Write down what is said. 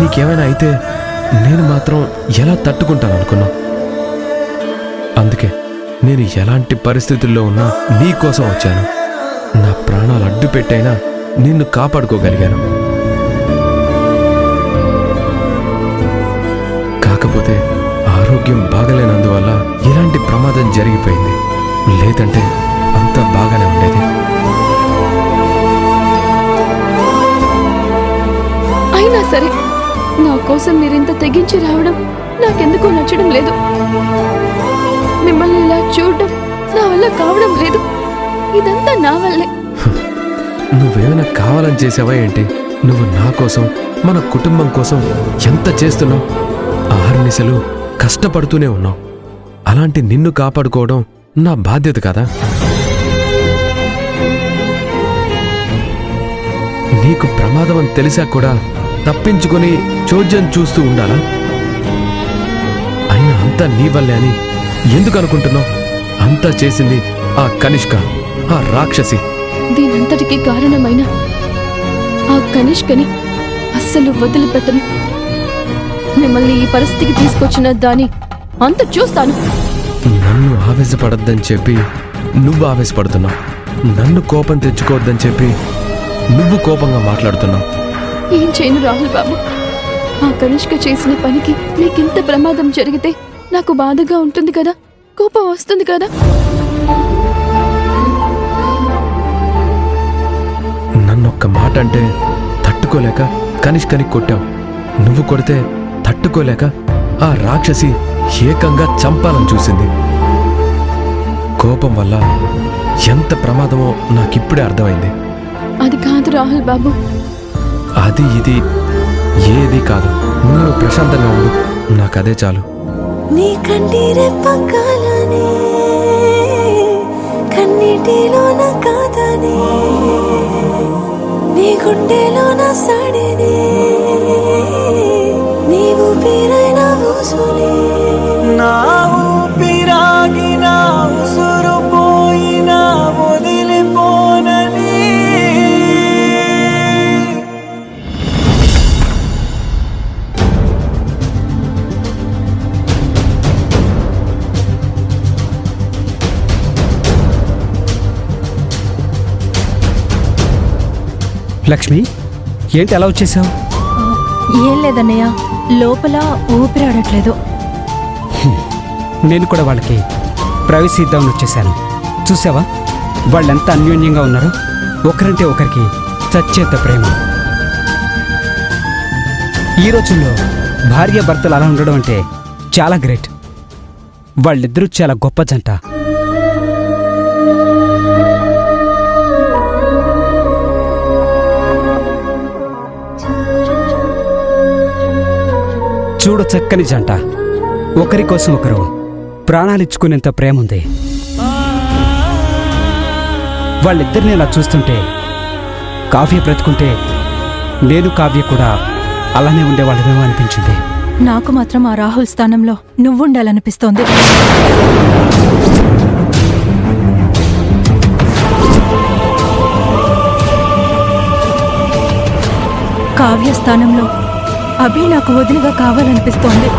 నీకేమైనా అయితే నేను మాత్రం ఎలా తట్టుకుంటాను అనుకున్నావు? అందుకే నేను ఎలాంటి పరిస్థితుల్లో ఉన్నా నీ కోసం వచ్చాను. నా ప్రాణాలు అడ్డు పెట్టైనా నిన్ను కాపాడుకోగలిగాను. కాకపోతే ఆరోగ్యం బాగలేనందువల్ల ఇలాంటి ప్రమాదం జరిగిపోయింది. లేదంటే అంతా బాగానే ఉండేది. అయినా సరే నా కోసం మీరింత తెగించి రావడం నాకెందుకో నచ్చడం లేదు. మిమ్మల్ని ఇలా చూడడం నా వల్ల కావడం లేదు. ఇదంతా నా వల్లే. నువ్వేమైనా కావాలని చేసావా ఏంటి? నువ్వు నా కోసం, మన కుటుంబం కోసం ఎంత చేస్తున్నావు? ఆహర్నిశలు కష్టపడుతూనే ఉన్నావు. అలాంటి నిన్ను కాపాడుకోవడం నా బాధ్యత కదా. నీకు ప్రమాదం అని తెలిసా కూడా తప్పించుకొని చోద్యం చూస్తూ ఉండాలా? అయినా అంతా నీ వల్లే అని ఎందుకు అనుకుంటున్నావు? అంతా చేసింది ఆ కనిష్క, ఆ రాక్షసి. దీనంతటికీ కారణమైన ఆ కనిష్కని అస్సలు వదిలిపెట్టను. మిమ్మల్ని ఈ పరిస్థితికి తీసుకొచ్చిన దాని అంత చూస్తాను. నన్ను ఆవేశపడద్దని చెప్పి నువ్వు ఆవేశపడుతున్నావు. నన్ను కోపం తెచ్చుకోవద్దని చెప్పి నువ్వు కోపంగా మాట్లాడుతున్నావు. ఏం చేయను రాహుల్ బాబు. ఆ కనిష్క చేసిన పనికి నీకింత ప్రమాదం జరిగితే నాకు బాధగా ఉంటుంది కదా, కోపం వస్తుంది కదా. నన్నొక్క మాట అంటే తట్టుకోలేక కనిష్కని కొట్టావు. నువ్వు కొడితే తట్టుకోలేక ఆ రాక్షసి ఏకంగా చంపాలని చూసింది. కోపం వల్ల ఎంత ప్రమాదమో నాకిప్పుడే అర్థమైంది. అది కాదు రాహుల్ బాబు. అది ఇది ఏది కాదు. ముందు నువ్వు ప్రశాంతంగా ఉండు. నాకదే చాలు. నీ కంటిరే పక్కలనే కన్నీటిలోన కాదనే నీ గుండెలోన సడినే నీవు పేరైన ఊసులే నా ఊపిరాగిన ఉసురు పోయిన వదిలిపోనని. లక్ష్మి, ఏంటి అలా వచ్చేసావు? ఏం లేదన్నయ్య, లోపల ఊపిరాడట్లేదు. నేను కూడా వాళ్ళకి ప్రైవసీ ఇద్దామని వచ్చేసాను. చూసావా వాళ్ళెంత అన్యోన్యంగా ఉన్నారు? ఒకరంటే ఒకరికి చచ్చేంత ప్రేమ. ఈ రోజుల్లో భార్య భర్తలు అలా ఉండడం అంటే చాలా గ్రేట్. వాళ్ళిద్దరూ చాలా గొప్ప జంట. చూడు, చక్కని జంట. ఒకరి కోసం ఒకరు ప్రాణాలిచ్చుకునేంత ప్రేమ ఉంది. వాళ్ళిద్దరిని అలా చూస్తుంటే కావ్య బ్రతుకుంటే నేను కావ్య కూడా అలానే ఉండేవాళ్ళమేమో అనిపించింది. నాకు మాత్రం ఆ రాహుల్ స్థానంలో నువ్వుండాలనిపిస్తోంది. కావ్య స్థానంలో అభి నాకు వదిలిగా కావాలనిపిస్తోంది.